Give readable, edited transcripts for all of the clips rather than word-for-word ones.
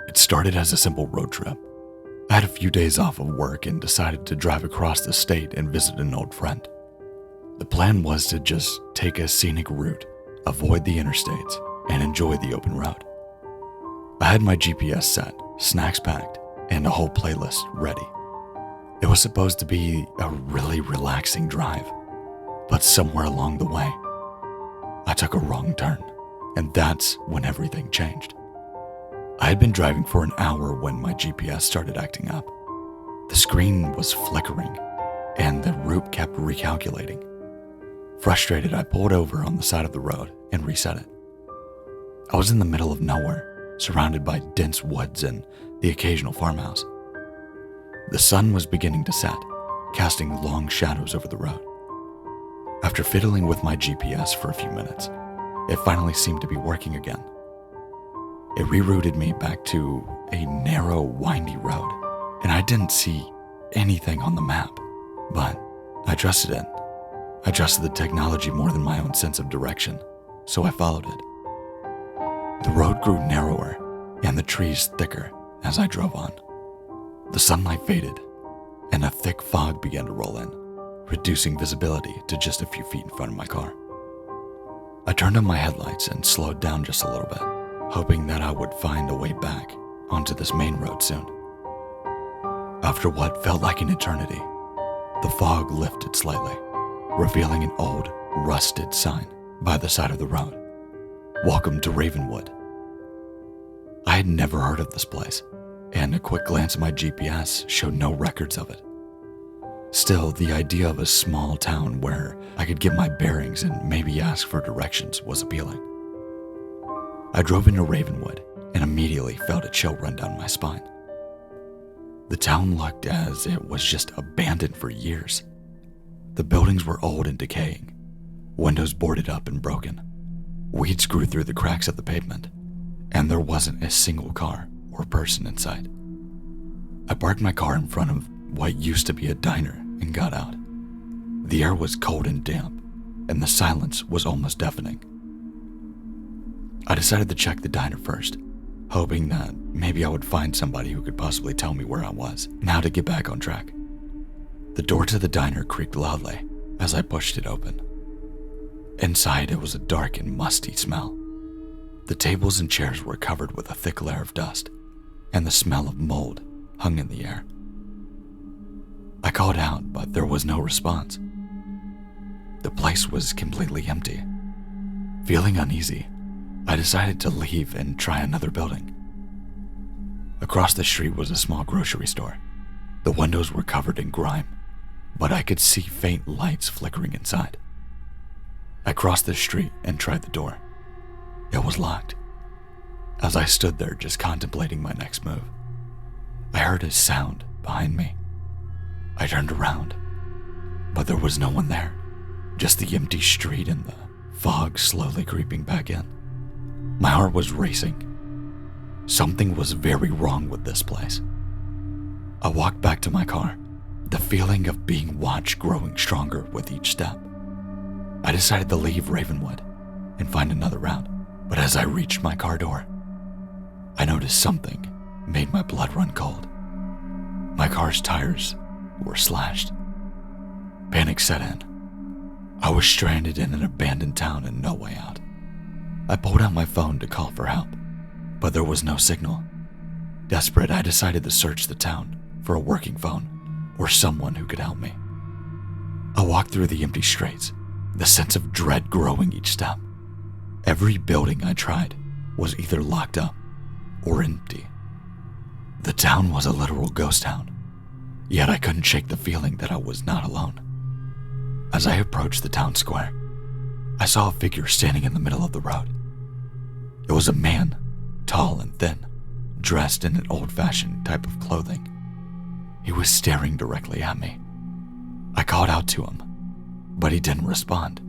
It started as a simple road trip. I had a few days off of work and decided to drive across the state and visit an old friend. The plan was to just take a scenic route, avoid the interstates, and enjoy the open road. I had my GPS set, snacks packed, and a whole playlist ready. It was supposed to be a really relaxing drive, but somewhere along the way, I took a wrong turn, and that's when everything changed. I had been driving for an hour when my GPS started acting up. The screen was flickering, and the route kept recalculating. Frustrated, I pulled over on the side of the road and reset it. I was in the middle of nowhere, surrounded by dense woods and the occasional farmhouse. The sun was beginning to set, casting long shadows over the road. After fiddling with my GPS for a few minutes, it finally seemed to be working again. It rerouted me back to a narrow, windy road, and I didn't see anything on the map, but I trusted it. I trusted the technology more than my own sense of direction, so I followed it. The road grew narrower and the trees thicker as I drove on. The sunlight faded, and a thick fog began to roll in, reducing visibility to just a few feet in front of my car. I turned on my headlights and slowed down just a little bit, hoping that I would find a way back onto this main road soon. After what felt like an eternity, the fog lifted slightly, revealing an old, rusted sign by the side of the road. "Welcome to Ravenwood." I had never heard of this place, and a quick glance at my GPS showed no records of it. Still, the idea of a small town where I could get my bearings and maybe ask for directions was appealing. I drove into Ravenwood and immediately felt a chill run down my spine. The town looked as it was just abandoned for years. The buildings were old and decaying, windows boarded up and broken. Weeds grew through the cracks of the pavement, and there wasn't a single car or person inside. I parked my car in front of what used to be a diner and got out. The air was cold and damp, and the silence was almost deafening. I decided to check the diner first, hoping that maybe I would find somebody who could possibly tell me where I was and how to get back on track. The door to the diner creaked loudly as I pushed it open. Inside, it was a dark and musty smell. The tables and chairs were covered with a thick layer of dust, and the smell of mold hung in the air. I called out, but there was no response. The place was completely empty. Feeling uneasy, I decided to leave and try another building. Across the street was a small grocery store. The windows were covered in grime, but I could see faint lights flickering inside. I crossed the street and tried the door. It was locked. As I stood there just contemplating my next move, I heard a sound behind me. I turned around, but there was no one there, just the empty street and the fog slowly creeping back in. My heart was racing. Something was very wrong with this place. I walked back to my car, the feeling of being watched growing stronger with each step. I decided to leave Ravenwood and find another route, but as I reached my car door, I noticed something made my blood run cold. My car's tires were slashed. Panic set in. I was stranded in an abandoned town and no way out. I pulled out my phone to call for help, but there was no signal. Desperate, I decided to search the town for a working phone or someone who could help me. I walked through the empty streets, the sense of dread growing each step. Every building I tried was either locked up or empty. The town was a literal ghost town, yet I couldn't shake the feeling that I was not alone. As I approached the town square, I saw a figure standing in the middle of the road. It was a man, tall and thin, dressed in an old-fashioned type of clothing. He was staring directly at me. I called out to him, but he didn't respond.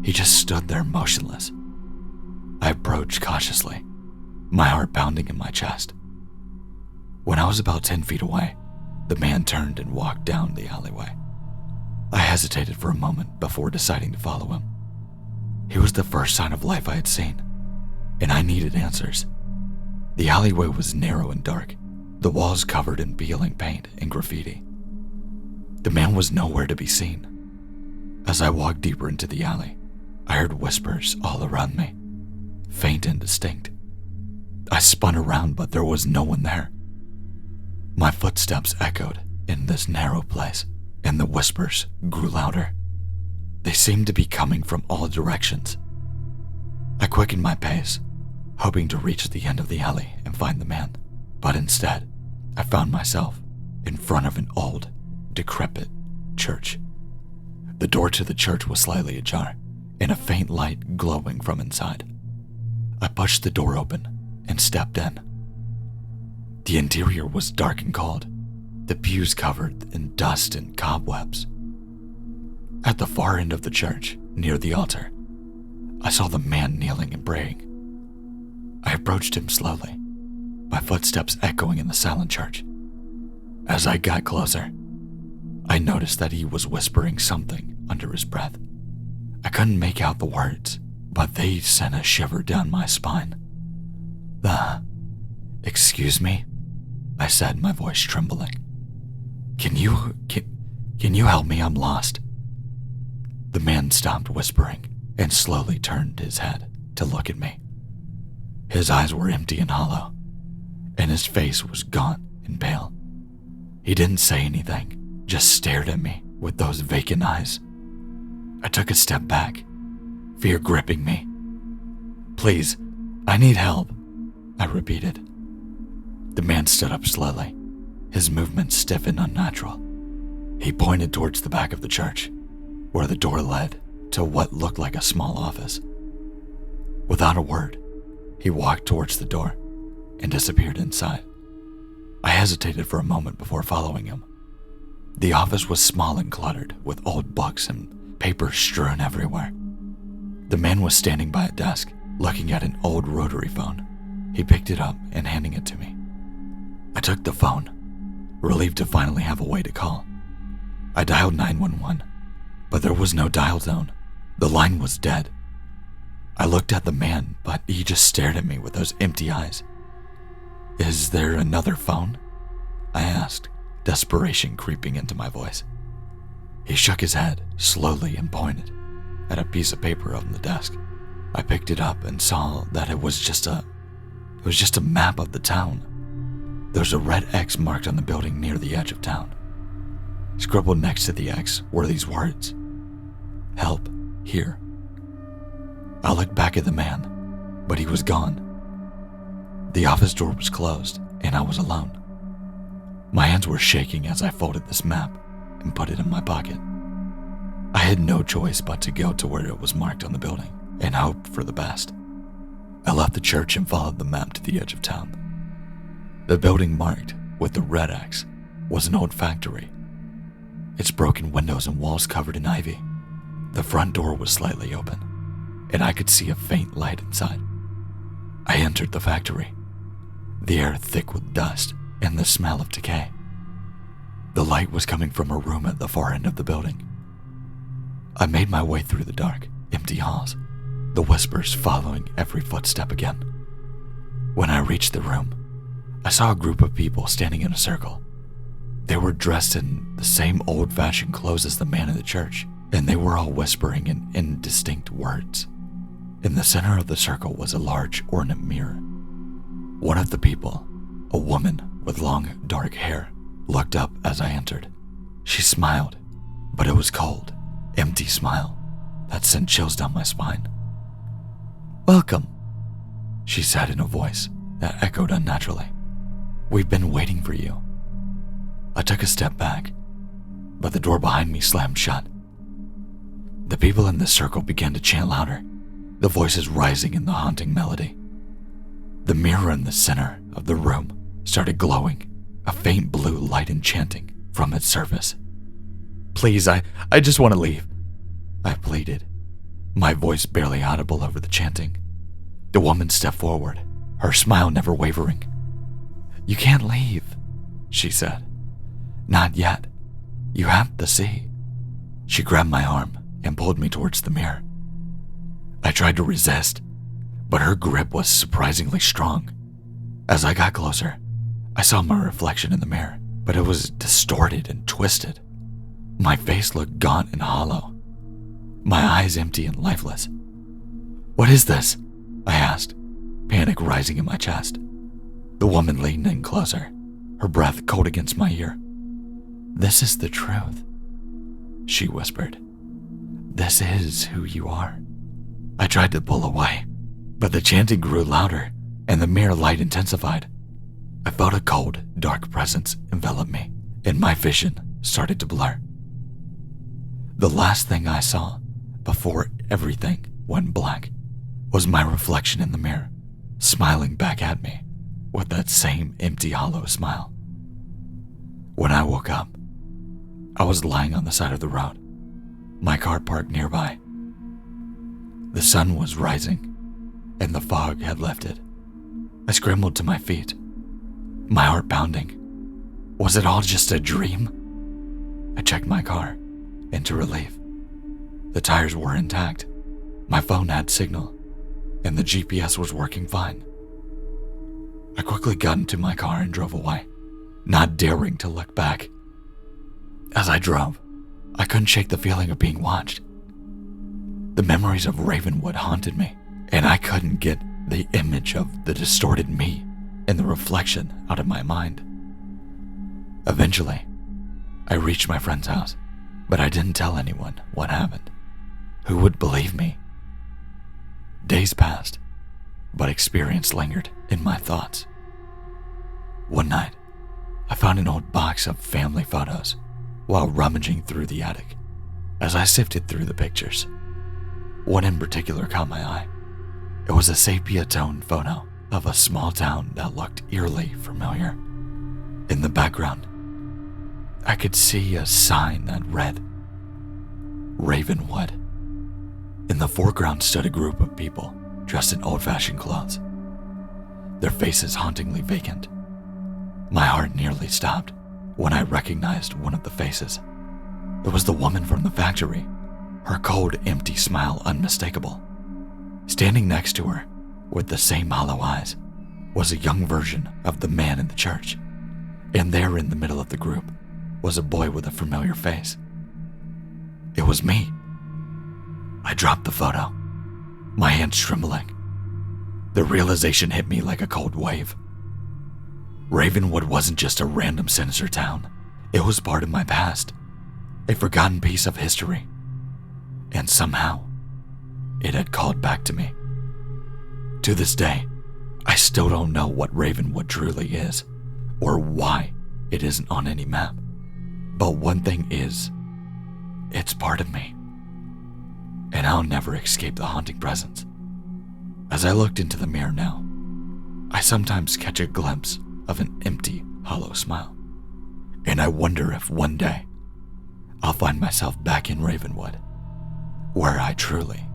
He just stood there motionless. I approached cautiously, my heart pounding in my chest. When I was about 10 feet away, the man turned and walked down the alleyway. I hesitated for a moment before deciding to follow him. He was the first sign of life I had seen, and I needed answers. The alleyway was narrow and dark, the walls covered in peeling paint and graffiti. The man was nowhere to be seen. As I walked deeper into the alley, I heard whispers all around me, faint and distinct. I spun around, but there was no one there. My footsteps echoed in this narrow place, and the whispers grew louder. They seemed to be coming from all directions. I quickened my pace, hoping to reach the end of the alley and find the man, but instead, I found myself in front of an old, decrepit church. The door to the church was slightly ajar, and a faint light glowing from inside. I pushed the door open and stepped in. The interior was dark and cold, the pews covered in dust and cobwebs. At the far end of the church, near the altar, I saw the man kneeling and praying. I approached him slowly, my footsteps echoing in the silent church. As I got closer, I noticed that he was whispering something under his breath. I couldn't make out the words, but they sent a shiver down my spine. Excuse me? I said, my voice trembling. Can you help me? I'm lost. The man stopped whispering and slowly turned his head to look at me. His eyes were empty and hollow, and his face was gaunt and pale. He didn't say anything, just stared at me with those vacant eyes. I took a step back, fear gripping me. Please, I need help, I repeated. The man stood up slowly, his movements stiff and unnatural. He pointed towards the back of the church, where the door led to what looked like a small office. Without a word, he walked towards the door and disappeared inside. I hesitated for a moment before following him. The office was small and cluttered, with old books and papers strewn everywhere. The man was standing by a desk, looking at an old rotary phone. He picked it up and handing it to me. I took the phone, relieved to finally have a way to call. I dialed 911, but there was no dial tone. The line was dead. I looked at the man, but he just stared at me with those empty eyes. Is there another phone? I asked, desperation creeping into my voice. He shook his head slowly and pointed at a piece of paper on the desk. I picked it up and saw that it was just a map of the town. There was a red X marked on the building near the edge of town. Scribbled next to the X were these words: "Help, here." I looked back at the man, but he was gone. The office door was closed, and I was alone. My hands were shaking as I folded this map and put it in my pocket. I had no choice but to go to where it was marked on the building and hope for the best. I left the church and followed the map to the edge of town. The building marked with the red X was an old factory, its broken windows and walls covered in ivy. The front door was slightly open, and I could see a faint light inside. I entered the factory, the air thick with dust and the smell of decay. The light was coming from a room at the far end of the building. I made my way through the dark, empty halls, the whispers following every footstep again. When I reached the room, I saw a group of people standing in a circle. They were dressed in the same old-fashioned clothes as the man in the church, and they were all whispering in indistinct words. In the center of the circle was a large ornate mirror. One of the people, a woman with long, dark hair, looked up as I entered. She smiled, but it was cold, empty smile that sent chills down my spine. "Welcome," she said in a voice that echoed unnaturally. "We've been waiting for you." I took a step back, but the door behind me slammed shut. The people in the circle began to chant louder, the voices rising in the haunting melody. The mirror in the center of the room started glowing, a faint blue light enchanting from its surface. "Please, I just want to leave," I pleaded, my voice barely audible over the chanting. The woman stepped forward, her smile never wavering. "You can't leave," she said. "Not yet. You have to see." She grabbed my arm and pulled me towards the mirror. I tried to resist, but her grip was surprisingly strong. As I got closer, I saw my reflection in the mirror, but it was distorted and twisted. My face looked gaunt and hollow, my eyes empty and lifeless. "What is this?" I asked, panic rising in my chest. The woman leaned in closer, her breath cold against my ear. "This is the truth," she whispered. "This is who you are." I tried to pull away, but the chanting grew louder and the mirror light intensified. I felt a cold, dark presence envelop me, and my vision started to blur. The last thing I saw before everything went black was my reflection in the mirror, smiling back at me with that same empty, hollow smile. When I woke up, I was lying on the side of the road, my car parked nearby. The sun was rising, and the fog had lifted. I scrambled to my feet, my heart pounding. Was it all just a dream? I checked my car, and to relief, the tires were intact, my phone had signal, and the GPS was working fine. I quickly got into my car and drove away, not daring to look back. As I drove, I couldn't shake the feeling of being watched. The memories of Ravenwood haunted me, and I couldn't get the image of the distorted me and the reflection out of my mind. Eventually, I reached my friend's house, but I didn't tell anyone what happened. Who would believe me? Days passed, but experience lingered in my thoughts. One night, I found an old box of family photos while rummaging through the attic. As I sifted through the pictures, one in particular caught my eye. It was a sepia-toned photo of a small town that looked eerily familiar. In the background, I could see a sign that read, Ravenwood. In the foreground stood a group of people dressed in old-fashioned clothes, their faces hauntingly vacant. My heart nearly stopped when I recognized one of the faces. It was the woman from the factory, her cold, empty smile unmistakable. Standing next to her, with the same hollow eyes, was a young version of the man in the church, and there in the middle of the group was a boy with a familiar face. It was me. I dropped the photo, my hands trembling. The realization hit me like a cold wave. Ravenwood wasn't just a random sinister town. It was part of my past, a forgotten piece of history. And somehow, it had called back to me. To this day, I still don't know what Ravenwood truly is, or why it isn't on any map. But one thing is, it's part of me. And I'll never escape the haunting presence. As I looked into the mirror now, I sometimes catch a glimpse of an empty, hollow smile. And I wonder if one day, I'll find myself back in Ravenwood, where I truly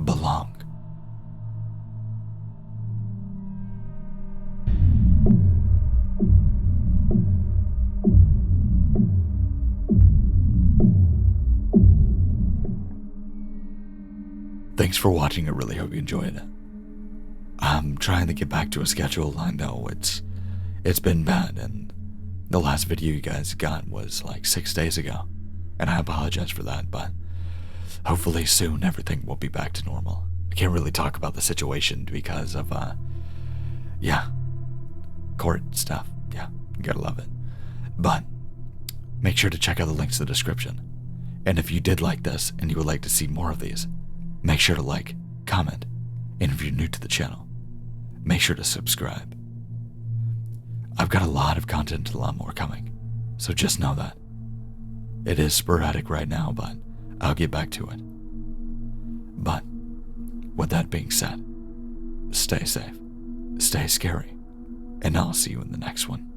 belong. Thanks for watching. I really hope you enjoyed it. I'm trying to get back to a schedule. I know it's been bad, and the last video you guys got was like 6 days ago, and I apologize for that, but hopefully soon everything will be back to normal. I can't really talk about the situation because of court stuff. Yeah, you gotta love it. But make sure to check out the links in the description. And if you did like this and you would like to see more of these, make sure to like, comment, and if you're new to the channel, make sure to subscribe. I've got a lot of content and a lot more coming, so just know that. It is sporadic right now, but I'll get back to it. But with that being said, stay safe, stay scary, and I'll see you in the next one.